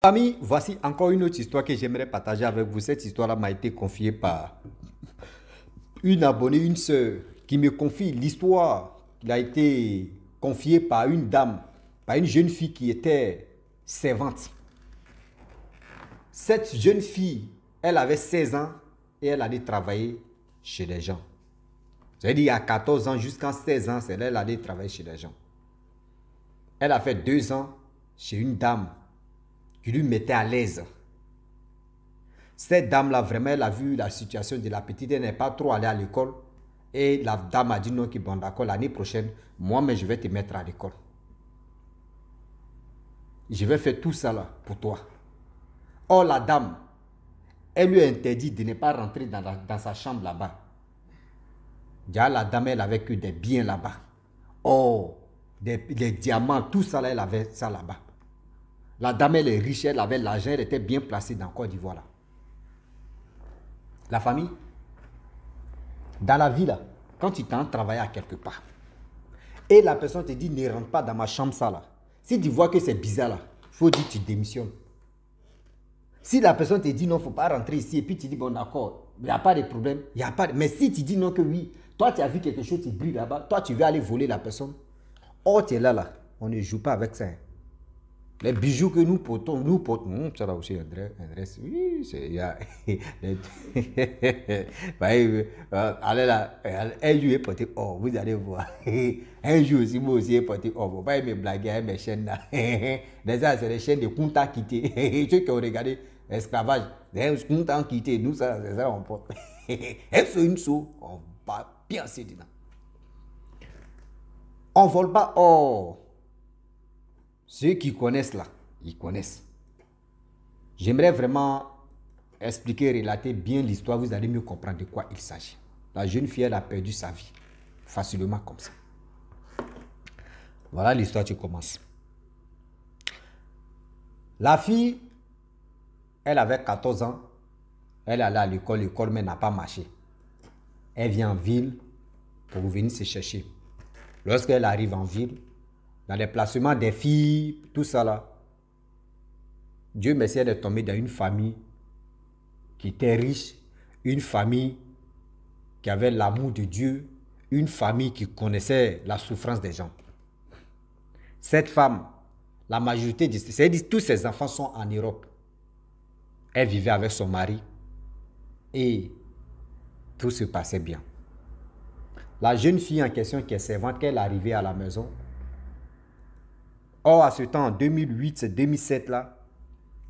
Amis, voici encore une autre histoire que j'aimerais partager avec vous. Cette histoire-là m'a été confiée par une abonnée, une sœur, qui me confie l'histoire qui a été confiée par une dame, par une jeune fille qui était servante. Cette jeune fille, elle avait 16 ans et elle allait travailler chez les gens. C'est-à-dire à 14 ans jusqu'à 16 ans, c'est là qu'elle allait travailler chez les gens. Elle a fait 2 ans chez une dame qui lui mettait à l'aise. Cette dame-là, vraiment, elle a vu la situation de la petite. Elle n'est pas trop allée à l'école. Et la dame a dit non, qui bon d'accord, l'année prochaine, moi-même, je vais te mettre à l'école. Je vais faire tout ça là pour toi. Or, la dame, elle lui a interdit de ne pas rentrer dans sa chambre là-bas. Déjà, la dame, elle avait que des biens là-bas. Or, des diamants, tout ça là, elle avait ça là-bas. La dame, elle est riche, elle avait l'argent, elle était bien placée dans Côte d'Ivoire là. La famille, dans la vie là, quand tu t'en travailles à quelque part, et la personne te dit ne rentre pas dans ma chambre ça là, si tu vois que c'est bizarre là, il faut dire que tu démissionnes. Si la personne te dit non, il ne faut pas rentrer ici, et puis tu dis bon d'accord, il n'y a pas de problème, il n'y a pas de... Mais si tu dis non que oui, toi tu as vu quelque chose, tu brilles là-bas, toi tu veux aller voler la personne, oh tu es là, on ne joue pas avec ça. Les bijoux que nous portons, ça là aussi, André, oui, c'est... Allez là, un jour est porté or, vous allez voir. Un jour aussi, moi aussi est porté or. Vous pas me blaguer avec mes chaînes là. Déjà, c'est les chaînes de Kunta Kité. Ceux qui ont regardé l'esclavage, les Kunta Kité, nous, ça, c'est ça, on porte. Et sur une sou, on va bien se dire. On ne vole pas or. Ceux qui connaissent là, ils connaissent. J'aimerais vraiment expliquer, relater bien l'histoire, vous allez mieux comprendre de quoi il s'agit. La jeune fille, elle a perdu sa vie, facilement comme ça. Voilà l'histoire qui commence. La fille, elle avait 14 ans, elle allait à l'école mais n'a pas marché. Elle vient en ville pour venir se chercher. Lorsqu'elle arrive en ville, dans les placements des filles, tout ça là, Dieu merci, elle est tombée dans une famille qui était riche, une famille qui avait l'amour de Dieu, une famille qui connaissait la souffrance des gens. Cette femme, la majorité de tous ses enfants sont en Europe. Elle vivait avec son mari et tout se passait bien. La jeune fille en question qui est servante, qu'elle est arrivée à la maison. Or, à ce temps, en 2008, 2007 là,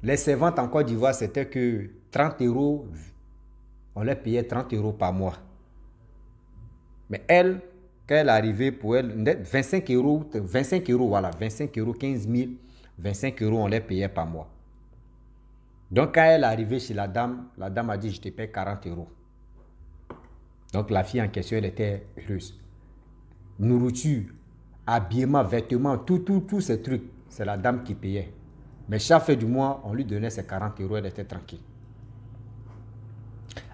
les servantes en Côte d'Ivoire, c'était que 30 euros, on les payait 30 euros par mois. Mais elle, quand elle est arrivée, pour elle, 25 euros, voilà, 25 euros, 15 000, 25 euros, on les payait par mois. Donc, quand elle est arrivée chez la dame a dit, je te paie 40 euros. Donc, la fille en question, elle était heureuse. Nourriture, habillement, vêtements, tous ces trucs, c'est la dame qui payait. Mais chaque fin du mois, on lui donnait ses 40 euros, elle était tranquille.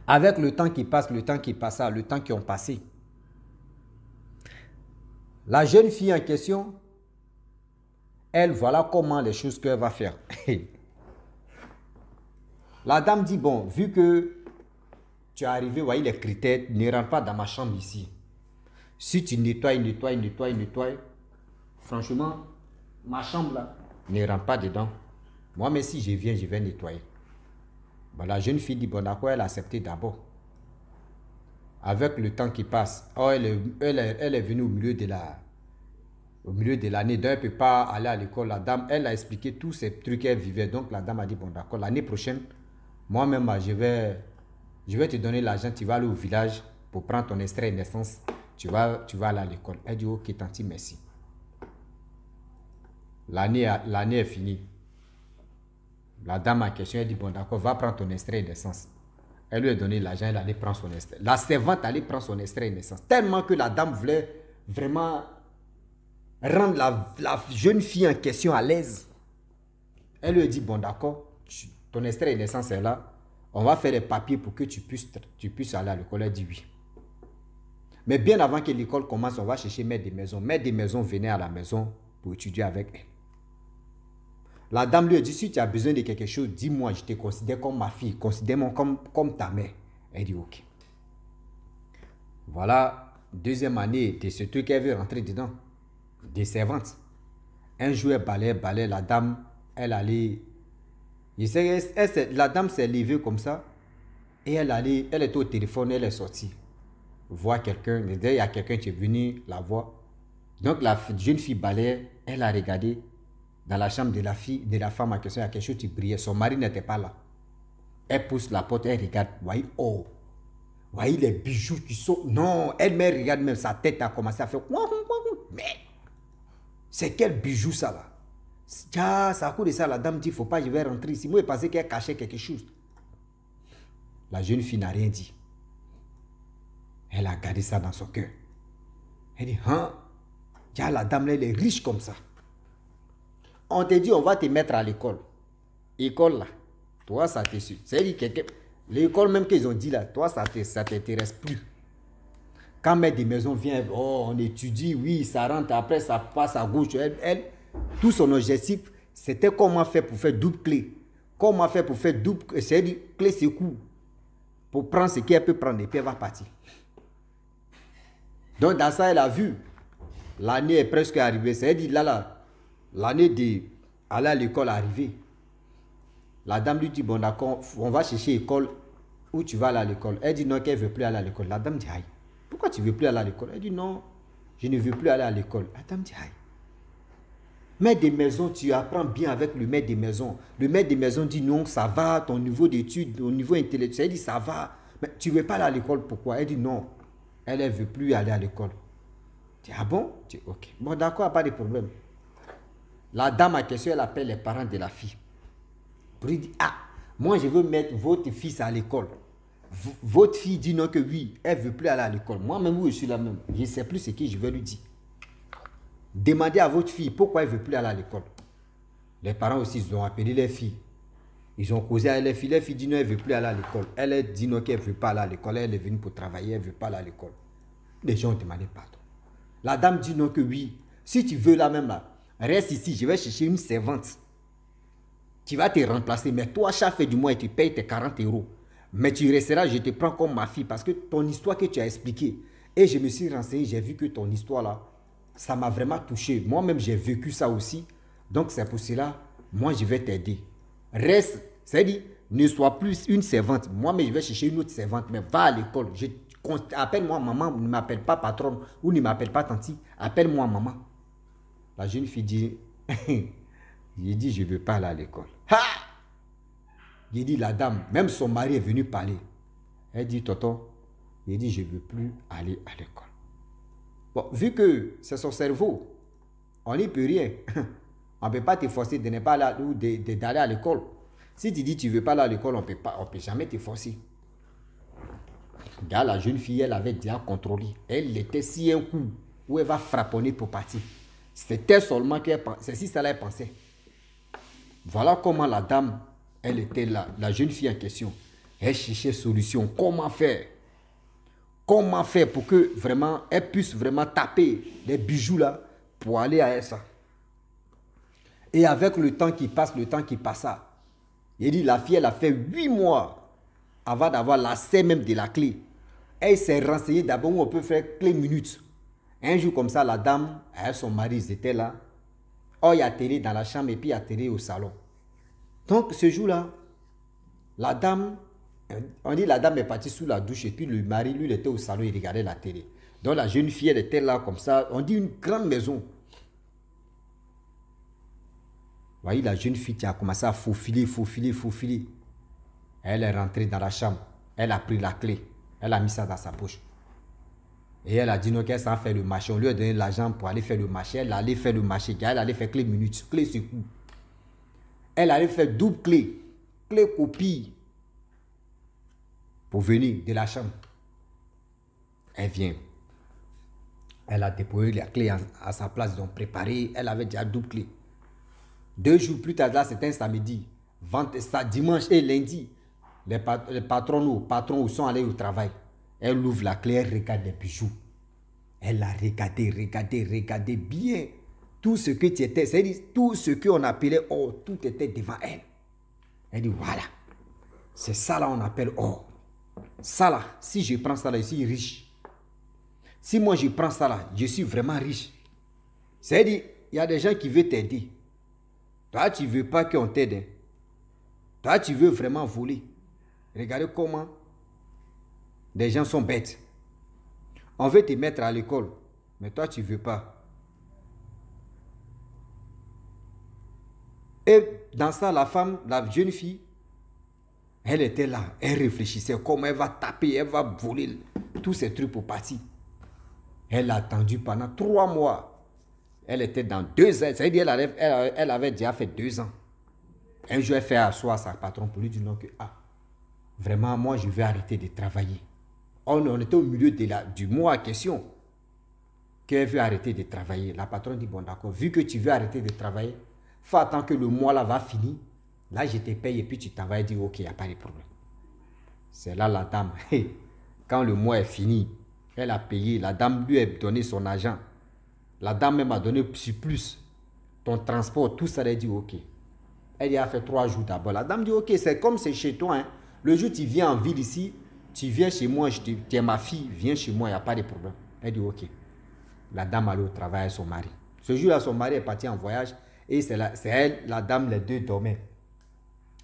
Avec le temps qui passe, le temps qui passa, le temps qui ont passé, la jeune fille en question, elle, voilà comment les choses qu'elle va faire. La dame dit, bon, vu que tu es arrivé, voyez les critères, ne rentre pas dans ma chambre ici. Si tu nettoies, franchement, ma chambre là, ne rentre pas dedans. Moi, mais si je viens, je vais nettoyer. Bon, la jeune fille dit, bon, d'accord, elle a accepté d'abord. Avec le temps qui passe, oh, elle est venue au milieu de l'année, donc elle ne peut pas aller à l'école. La dame, elle a expliqué tous ces trucs qu'elle vivait. Donc la dame a dit, bon d'accord, l'année prochaine, moi-même, je vais te donner l'argent, tu vas aller au village pour prendre ton extrait de naissance, tu vas aller à l'école. Elle dit, ok, tanti, merci. L'année est finie. La dame en question, elle dit, bon d'accord, va prendre ton extrait de naissance. Elle lui a donné l'argent, elle allait prendre son extrait. La servante allait prendre son extrait de naissance. Tellement que la dame voulait vraiment rendre la jeune fille en question à l'aise. Elle lui a dit, bon d'accord, ton extrait de naissance est là. On va faire les papiers pour que tu puisses aller à l'école. Elle dit oui. Mais bien avant que l'école commence, on va chercher maître des maisons. Maître des maisons venait à la maison pour étudier avec elle. La dame lui a dit, si tu as besoin de quelque chose, dis-moi, je te considère comme ma fille, considère-moi comme ta mère. Elle dit, ok. Voilà, deuxième année de ce truc qu'elle veut rentrer dedans, des servantes. Un jour, elle balait, la dame, elle allait, la dame s'est levée comme ça, et elle était au téléphone, elle est sortie, voir quelqu'un, il y a quelqu'un qui est venu la voir. Donc la jeune fille balait, elle a regardé dans la chambre de la femme en question, il y a quelque chose qui brillait, son mari n'était pas là. Elle pousse la porte, elle regarde, voyez, oh, voyez les bijoux qui sont, non, elle-même regarde même, sa tête a commencé à faire, mais c'est quel bijou ça là? Ça à cause de ça, la dame dit, il ne faut pas, je vais rentrer ici. Moi, je pensais qu'elle cachait quelque chose. La jeune fille n'a rien dit. Elle a gardé ça dans son cœur. Elle dit, hein, la dame, elle est riche comme ça. On te dit, on va te mettre à l'école. École là, toi, ça te suit. C'est-à-dire que l'école même qu'ils ont dit là, toi, ça t'intéresse plus. Quand maître de maison vient, oh, on étudie, oui, ça rentre, après ça passe à gauche. Elle, tout son objectif, c'était comment faire pour faire double clé. Comment faire pour faire double, c'est-à-dire clé secours. Pour prendre ce qu'elle peut prendre et puis elle va partir. Donc dans ça, elle a vu. L'année est presque arrivée. C'est-à-dire là, l'année d'aller à l'école est arrivée. La dame lui dit, bon d'accord, on va chercher l'école où tu vas aller à l'école. Elle dit non, qu'elle ne veut plus aller à l'école. La dame dit, aïe, pourquoi tu ne veux plus aller à l'école? Elle dit non, je ne veux plus aller à l'école. La dame dit, aïe. Maître de maison, tu apprends bien avec le maître de maison. Le maître de maison dit non, ça va, ton niveau d'études, ton niveau intellectuel, elle dit ça va. Mais tu ne veux pas aller à l'école, pourquoi? Elle dit non, elle ne veut plus aller à l'école. Tu dis, ah bon? Tu dis, ok. Bon, d'accord, pas de problème. La dame à question, elle appelle les parents de la fille. Pour lui dire, ah, moi je veux mettre votre fils à l'école. Votre fille dit non que oui, elle ne veut plus aller à l'école. Moi-même, où je suis là même, je ne sais plus ce que je vais lui dire. Demandez à votre fille pourquoi elle ne veut plus aller à l'école. Les parents aussi, ils ont appelé les filles. Ils ont causé avec les filles. Les filles disent non, elle ne veut plus aller à l'école. Elle dit non, qu'elle ne veut pas aller à l'école. Elle est venue pour travailler, elle ne veut pas aller à l'école. Les gens ont demandé pardon. La dame dit non que oui. Si tu veux là même là, reste ici, je vais chercher une servante. Tu vas te remplacer. Mais toi, chaque fin du mois, tu payes tes 40 €. Mais tu resteras, je te prends comme ma fille. Parce que ton histoire que tu as expliquée. Et je me suis renseigné, j'ai vu que ton histoire là, ça m'a vraiment touché. Moi-même, j'ai vécu ça aussi. Donc, c'est pour cela, moi, je vais t'aider. Reste, c'est-à-dire, ne sois plus une servante. Moi-même, je vais chercher une autre servante. Mais va à l'école. Appelle-moi maman, ne m'appelle pas patronne ou ne m'appelle pas tanti. Appelle-moi maman. La jeune fille dit, j'ai dit, je ne veux pas aller à l'école. Ha! J'ai dit, la dame, même son mari est venu parler. Elle dit, tonton, il dit, je ne veux plus aller à l'école. Bon, vu que c'est son cerveau, on n'y peut rien. On ne peut pas te forcer de ne pas aller ou d'aller à l'école. Si tu dis que tu ne veux pas aller à l'école, on ne peut jamais te forcer. Regarde, la jeune fille, elle avait déjà contrôlé. Elle était si un coup où elle va frapponner pour partir. C'était seulement qu'elle pensait. C'est si ça elle pensait. Voilà comment la dame, elle était là, la jeune fille en question. Elle cherchait solution. Comment faire? Comment faire pour que vraiment, elle puisse vraiment taper les bijoux là pour aller à ça. Et avec le temps qui passe, le temps qui passa, il dit, la fille, elle a fait 8 mois avant d'avoir l'accès même de la clé. Elle s'est renseignée d'abord où on peut faire clé minute. Un jour comme ça, la dame, avec son mari, ils étaient là. Oh, il y a télé dans la chambre et puis il y a télé au salon. Donc, ce jour-là, la dame, on dit la dame est partie sous la douche et puis le mari, lui, il était au salon, il regardait la télé. Donc, la jeune fille, elle était là comme ça. On dit une grande maison. Vous voyez, la jeune fille qui a commencé à faufiler. Elle est rentrée dans la chambre. Elle a pris la clé. Elle a mis ça dans sa poche. Et elle a dit non, qu'elle s'en fait le marché. On lui a donné l'argent pour aller faire le marché. Elle allait faire le marché. Elle allait faire clé minute, clé secours. Elle allait faire double clé. Clé copie. Pour venir de la chambre. Elle vient. Elle a déposé la clé à sa place. Donc préparée. Elle avait déjà double clé. 2 jours plus tard, là, c'était un samedi. Dimanche et lundi, les patrons sont allés au travail. Elle ouvre la clé, elle regarde les bijoux. Elle a regardé bien. tout ce que tu étais, c'est-à-dire tout ce qu'on appelait or, tout était devant elle. Elle dit, voilà, c'est ça là on appelle or. Ça là, si je prends ça là, je suis riche. Si moi je prends ça là, je suis vraiment riche. C'est-à-dire, il y a des gens qui veulent t'aider. Toi, tu ne veux pas qu'on t'aide. Toi, tu veux vraiment voler. Regardez comment des gens sont bêtes. On veut te mettre à l'école, mais toi, tu ne veux pas. Et dans ça, la femme, la jeune fille, elle était là, elle réfléchissait comment elle va taper, elle va voler tous ces trucs pour partir. Elle a attendu pendant 3 mois. Elle était dans 2 ans, c'est-à-dire elle avait déjà fait 2 ans. Un jour, elle fait asseoir sa patronne pour lui dire non que, vraiment, moi, je vais arrêter de travailler. On était au milieu du mois en question qu'elle veut arrêter de travailler. La patronne dit, bon d'accord, vu que tu veux arrêter de travailler, faut attendre que le mois là va finir. Là, je te paye et puis tu t'en vas et dis, ok, il n'y a pas de problème. C'est là la dame. Quand le mois est fini, elle a payé. La dame lui a donné son argent. La dame même a donné plus. Ton transport, tout ça, elle dit, ok. Elle y a fait 3 jours d'abord. La dame dit, ok, c'est comme c'est chez toi. Hein. Le jour où tu viens en ville ici, tu viens chez moi, tu es ma fille, viens chez moi, il n'y a pas de problème. Elle dit, ok. La dame allait au travail avec son mari. Ce jour-là, son mari est parti en voyage et c'est elle, la dame, les deux dormaient.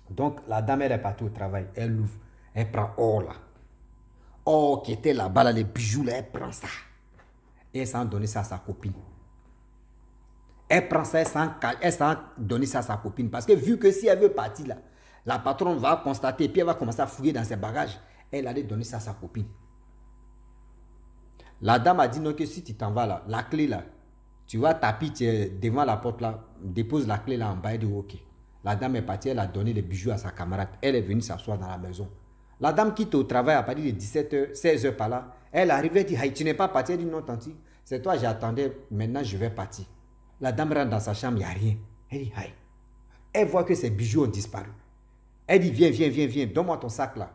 Donc, la dame, elle est partie au travail. Elle ouvre, elle prend or là. Or qui était là-bas, là, les bijoux là, elle prend ça. Et elle s'en donne ça à sa copine. Elle prend ça, elle s'en donne ça à sa copine. Parce que vu que si elle veut partir là, la patronne va constater, puis elle va commencer à fouiller dans ses bagages. Elle allait donner ça à sa copine. La dame a dit non que si tu t'en vas là, la clé là, tu vas taper devant la porte là, dépose la clé là en bas et dit ok. La dame est partie, elle a donné les bijoux à sa camarade. Elle est venue s'asseoir dans la maison. La dame quitte au travail à partir de 17h, 16h par là. Elle arrive et dit, hey, tu n'es pas parti. Elle dit non, tanti, c'est toi, j'attendais, maintenant je vais partir. La dame rentre dans sa chambre, il n'y a rien. Elle dit, hey. Elle voit que ses bijoux ont disparu. Elle dit, viens, donne-moi ton sac là.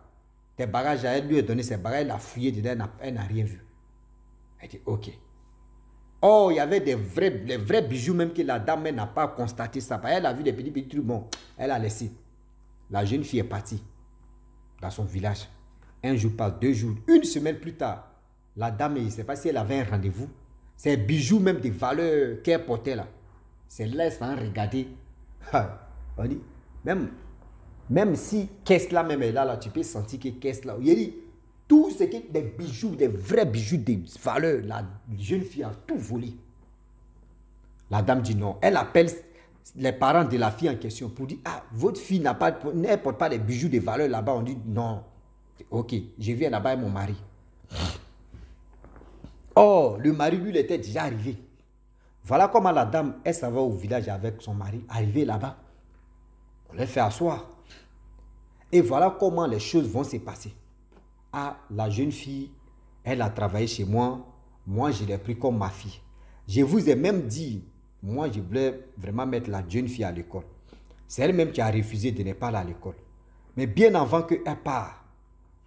Tes bagages, elle lui a donné ses bagages, elle a fouillé dedans, elle n'a rien vu. Elle dit, ok. Oh, il y avait les vrais bijoux même que la dame n'a pas constaté ça. Elle a vu des petits trucs, bon, elle a laissé. La jeune fille est partie dans son village. 1 jour passe, 2 jours, 1 semaine plus tard, la dame, je ne sais pas si elle avait un rendez-vous. Ces bijoux même de valeur qu'elle portait là, c'est là sans regarder. On dit, même si caisse là même est là, tu peux sentir que caisse là, il dit, tout ce qui est des bijoux, des vrais bijoux de valeur, la jeune fille a tout volé. La dame dit non. Elle appelle les parents de la fille en question pour dire, votre fille ne porte pas des bijoux de valeur là-bas. On dit non. Ok, je viens là-bas avec mon mari. Oh, le mari lui, il était déjà arrivé. Voilà comment la dame, elle s'en va au village avec son mari, arrivé là-bas. On les fait asseoir. Et voilà comment les choses vont se passer. La jeune fille, elle a travaillé chez moi. Moi, je l'ai pris comme ma fille. Je vous ai même dit, moi, je voulais vraiment mettre la jeune fille à l'école. C'est elle-même qui a refusé de ne pas aller à l'école. Mais bien avant qu'elle part,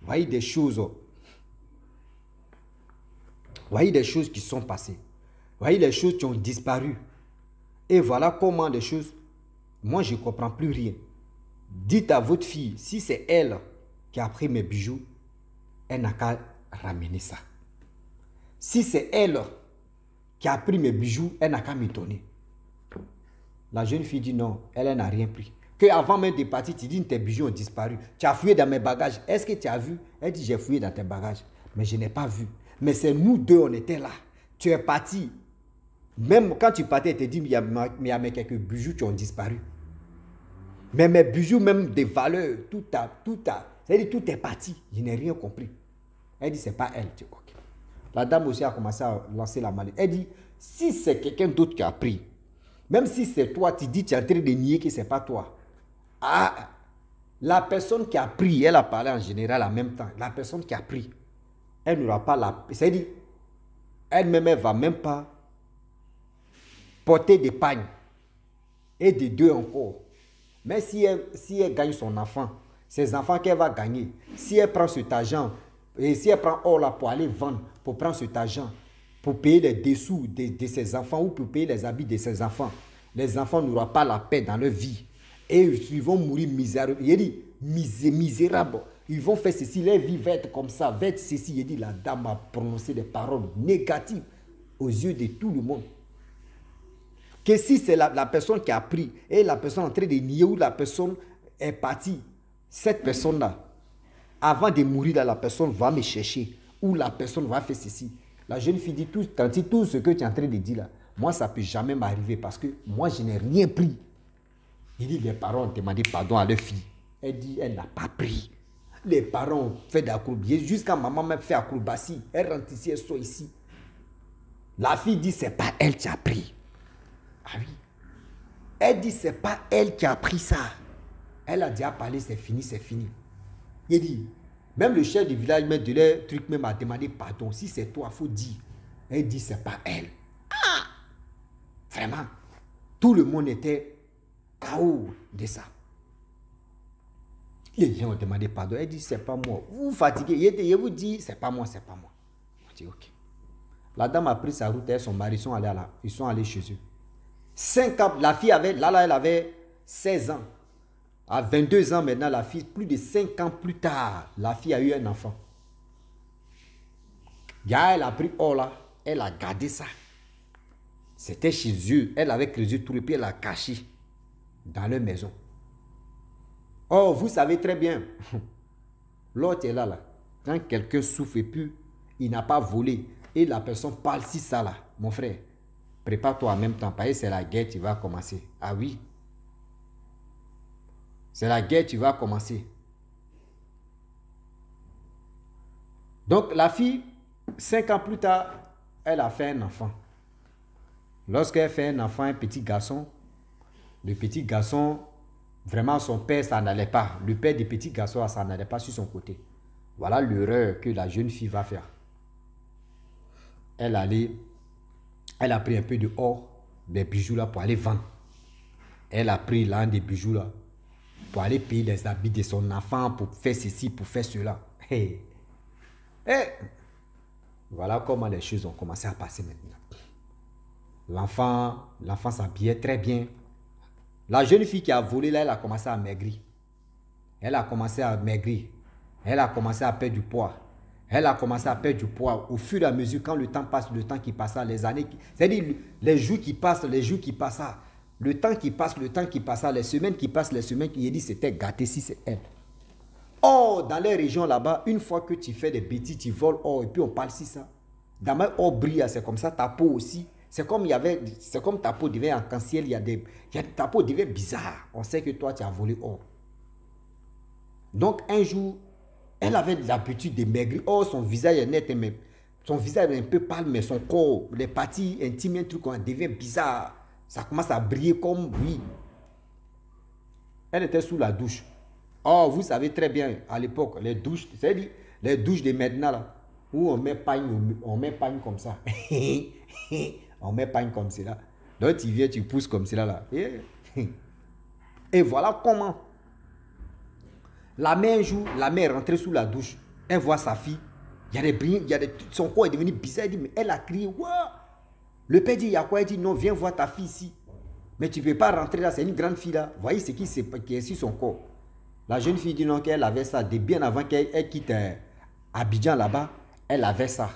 voyez des choses. Voyez des choses qui sont passées. Voyez les choses qui ont disparu. Et voilà comment les choses... Moi, je ne comprends plus rien. Dites à votre fille, si c'est elle qui a pris mes bijoux, elle n'a qu'à ramener ça. Si c'est elle qui a pris mes bijoux, elle n'a qu'à me donner. La jeune fille dit non, elle n'a rien pris. Que avant même de partir, tu dis tes bijoux ont disparu. Tu as fouillé dans mes bagages. Est-ce que tu as vu? Elle dit j'ai fouillé dans tes bagages. Mais je n'ai pas vu. Mais c'est nous deux, on était là. Tu es parti. Même quand tu partais, elle te dit il y a quelques bijoux qui ont disparu. Mais mes bijoux, même des valeurs, c'est-à-dire tout est parti. Je n'ai rien compris. Elle dit, c'est pas elle. Je dis, ok. La dame aussi a commencé à lancer la maladie. Elle dit, si c'est quelqu'un d'autre qui a pris, même si c'est toi, tu dis, tu es en train de nier que ce n'est pas toi. La personne qui a pris, elle a parlé en général en même temps. La personne qui a pris, elle n'aura pas la... C'est-à-dire, elle-même, elle ne va même pas porter des pagnes. Et des deux encore. Mais si elle gagne son enfant, ses enfants qu'elle va gagner, si elle prend cet argent, et si elle prend or là pour aller vendre, pour prendre cet argent, pour payer les dessous de ses enfants ou pour payer les habits de ses enfants. Les enfants n'auront pas la paix dans leur vie. Et ils vont mourir misérables. Il dit, misérables. Ils vont faire ceci, leur vie va être comme ça, va être ceci. Il dit, la dame a prononcé des paroles négatives aux yeux de tout le monde. Que si c'est la personne qui a pris et la personne est en train de nier ou la personne est partie, cette personne-là, avant de mourir, là, la personne va me chercher ou la personne va faire ceci. La jeune fille dit, tout ce que tu es en train de dire là, moi, ça ne peut jamais m'arriver parce que moi, je n'ai rien pris. Il dit, les parents ont demandé pardon à leur fille. Elle dit, elle n'a pas pris. Les parents ont fait des acrobaties. Jusqu'à maman m'a fait acrobatie. Elle rentre ici, elle sort ici. La fille dit, c'est pas elle qui a pris. Ah oui. Elle dit, c'est pas elle qui a pris ça. Elle a déjà parlé, c'est fini, c'est fini. Il dit, même le chef du village, même de leur truc, même a demandé pardon. Si c'est toi, il faut dire. Elle dit, c'est pas elle. Ah! Vraiment. Tout le monde était KO de ça. Les gens ont demandé pardon. Elle dit, c'est pas moi. Vous vous fatiguez. Je vous dis, c'est pas moi, c'est pas moi. On dit, ok. La dame a pris sa route et son mari ils sont allés chez eux. 5 ans, la fille avait, là, elle avait 16 ans. À 22 ans maintenant, la fille, plus de 5 ans plus tard, la fille a eu un enfant. Elle a pris or là, elle a gardé ça. C'était chez eux. Elle avait creusé tout et puis elle a caché dans leur maison. Oh, vous savez très bien. L'autre est là. Quand quelqu'un souffre et puis il n'a pas volé et la personne parle si ça là, mon frère, prépare-toi en même temps parce que c'est la guerre qui va commencer. Ah oui. C'est la guerre qui va commencer. Donc la fille, 5 ans plus tard, elle a fait un enfant. Lorsqu'elle fait un enfant, un petit garçon, le petit garçon, vraiment son père, ça n'allait pas. Le père du petit garçon, ça n'allait pas sur son côté. Voilà l'erreur que la jeune fille va faire. Elle a pris un peu de or, des bijoux là pour aller vendre. Elle a pris l'un des bijoux là pour aller payer les habits de son enfant, pour faire ceci, pour faire cela. Hey. Hey. Voilà comment les choses ont commencé à passer maintenant. L'enfant s'habillait très bien. La jeune fille qui a volé là, elle a commencé à maigrir. Elle a commencé à maigrir. Elle a commencé à perdre du poids. Elle a commencé à perdre du poids au fur et à mesure, quand le temps passe, le temps qui passe, les années, c'est-à-dire les jours qui passent, les jours qui passent, le temps qui passe, le temps qui passe, les semaines qui passent, les semaines qui dit c'était gâté si c'est elle. Or, dans les régions là-bas, une fois que tu fais des bêtises, tu voles or et puis on parle si ça. Dans ma or brille, c'est comme ça, ta peau aussi. C'est comme ta peau devient arc-en-ciel, ta peau devient bizarre. On sait que toi tu as volé or. Donc un jour, elle avait l'habitude de maigrir. Oh, son visage est net, mais son visage est un peu pâle, mais son corps, les parties intimes, un truc, devient bizarre. Ça commence à briller comme oui. Elle était sous la douche. Oh, vous savez très bien, à l'époque, les douches, c'est-à-dire les douches de maintenant, là, où on met pagne comme ça. On met pagne comme cela. Donc tu viens, tu pousses comme cela là. Et voilà comment. La mère un jour, la mère est rentrée sous la douche. Elle voit sa fille. Il y a des brillants, son corps est devenu bizarre. Elle dit, mais elle a crié, waouh. Le père dit, il y a quoi? Elle dit, non, viens voir ta fille ici. Mais tu ne peux pas rentrer là, c'est une grande fille là. Voyez ce qui est sur son corps. La jeune fille dit non, qu'elle avait ça. Dès bien avant qu'elle quitte Abidjan là-bas, elle avait ça.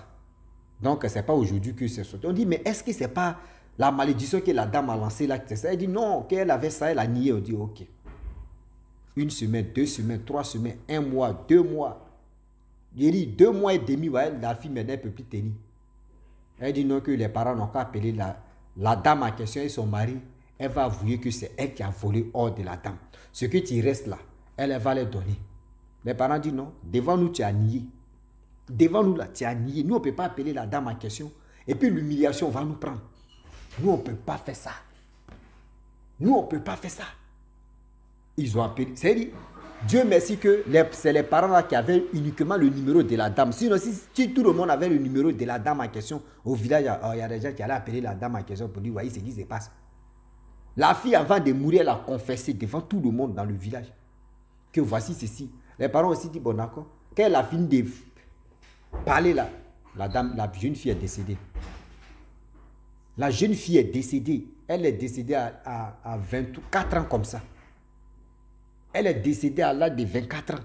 Donc, ce n'est pas aujourd'hui que c'est sorti. On dit, mais est-ce que ce n'est pas la malédiction que la dame a lancée là? Elle dit non, qu'elle avait ça, elle a nié. On dit, ok. 1 semaine, 2 semaines, 3 semaines, 1 mois, 2 mois. Il dit 2 mois et demi, ouais, la fille maintenant ne peut plus tenir. Elle dit non, que les parents n'ont qu'à appeler la dame en question et son mari. Elle va avouer que c'est elle qui a volé hors de la dame. Ce que tu restes là, elle va les donner. Les parents disent non, devant nous tu as nié. Devant nous là, tu as nié. Nous on ne peut pas appeler la dame en question. Et puis l'humiliation va nous prendre. Nous on ne peut pas faire ça. Nous on ne peut pas faire ça. Ils ont appelé. C'est-à-dire, Dieu merci que c'est les parents là qui avaient uniquement le numéro de la dame. Sinon, si tout le monde avait le numéro de la dame en question, au village, il y a des gens qui allaient appeler la dame en question pour dire, voyez ce qui se passe. La fille, avant de mourir, elle a confessé devant tout le monde dans le village que voici ceci. Les parents aussi dit, bon d'accord. Quand elle a fini de parler là, la jeune fille est décédée. La jeune fille est décédée. Elle est décédée à 24 ans comme ça. Elle est décédée à l'âge de 24 ans.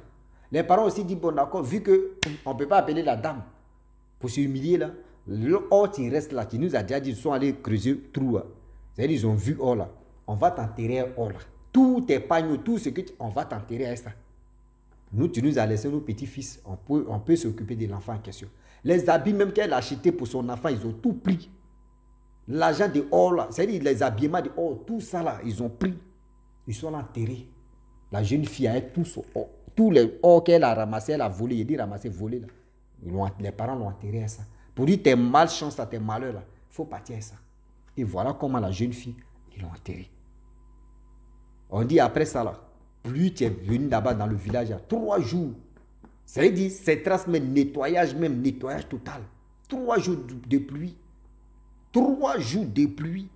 Les parents aussi disent, bon d'accord, vu qu'on ne peut pas appeler la dame pour se humilier là, l'or qui reste là, qui nous a déjà dit, ils sont allés creuser trou. C'est-à-dire ils ont vu or là. On va t'enterrer or là. Tout tes pagnes, tout ce que on va t'enterrer à ça. Nous, tu nous as laissé nos petits-fils. On peut s'occuper de l'enfant en question. Les habits même qu'elle a achetés pour son enfant, ils ont tout pris. L'argent de or là, c'est-à-dire les habillements de or, tout ça là, ils ont pris. Ils sont enterrés. La jeune fille avec tout son or. Tous les or qu'elle a ramassé, elle a volé. Il dit ramasser, voler là. Les parents l'ont enterré à ça. Pour dire tes malchances, tes malheurs là, il faut partir à ça. Et voilà comment la jeune fille, ils l'ont enterrée. On dit après ça là, plus tu es venu là-bas dans le village, 3 jours. C'est-à-dire, ces traces, même nettoyage total. 3 jours de pluie. 3 jours de pluie.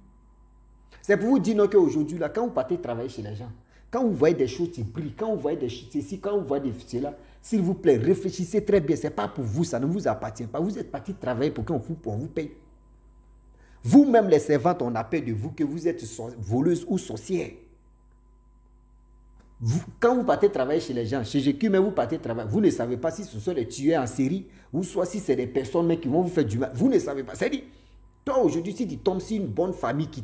C'est pour vous dire qu'aujourd'hui, là, quand vous partez travailler chez les gens, quand vous voyez des choses qui brillent, quand vous voyez des choses ici, quand vous voyez des cela, s'il vous plaît, réfléchissez très bien. Ce n'est pas pour vous, ça ne vous appartient pas. Vous êtes parti travailler pour qu'on vous paye. Vous-même, les servantes, on a peur de vous que vous êtes voleuse ou sorcière. Quand vous partez travailler chez les gens, chez GQ, mais vous partez travailler, vous ne savez pas si ce sont des tueurs en série ou soit si c'est des personnes qui vont vous faire du mal. Vous ne savez pas. C'est-à-dire, toi aujourd'hui, si tu tombes sur une bonne famille qui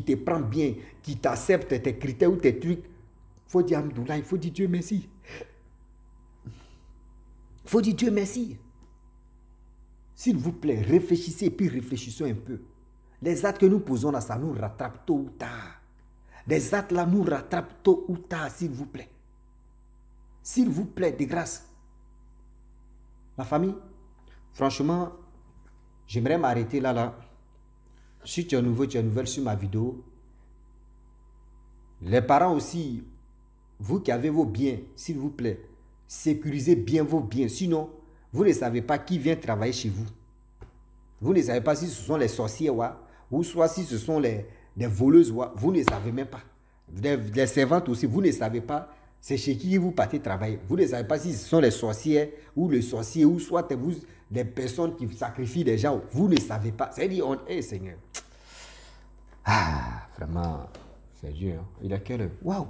te prend bien, qui t'accepte tes critères ou tes trucs, il faut dire Alhamdoulilah, il faut dire Dieu merci. Il faut dire Dieu merci. S'il vous plaît, réfléchissez et puis réfléchissons un peu. Les actes que nous posons là, ça nous rattrape tôt ou tard. Les actes là nous rattrapent tôt ou tard, s'il vous plaît. S'il vous plaît, de grâce. La famille, franchement, j'aimerais m'arrêter là. Si tu es nouveau, tu es nouvelle sur ma vidéo. Les parents aussi, vous qui avez vos biens, s'il vous plaît, sécurisez bien vos biens. Sinon, vous ne savez pas qui vient travailler chez vous. Vous ne savez pas si ce sont les sorciers ou soit si ce sont des voleuses. Vous ne savez même pas. Les servantes aussi, vous ne savez pas c'est chez qui vous partez travailler. Vous ne savez pas si ce sont les sorcières ou les sorciers ou soit des personnes qui sacrifient des gens. Vous ne savez pas. C'est-à-dire, Seigneur. Ah, vraiment, c'est Dieu. Hein? Il est quelle heure? Waouh!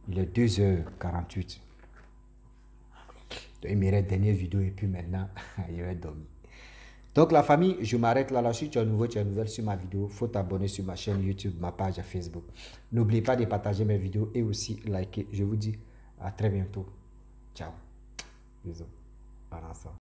Il est 2h48. Il me reste dernière vidéo et puis maintenant, il va dormir. Donc la famille, je m'arrête là. Si tu es nouveau, tu es nouvelle sur ma vidéo, il faut t'abonner sur ma chaîne YouTube, ma page à Facebook. N'oubliez pas de partager mes vidéos et aussi liker. Je vous dis à très bientôt. Ciao. Bisous.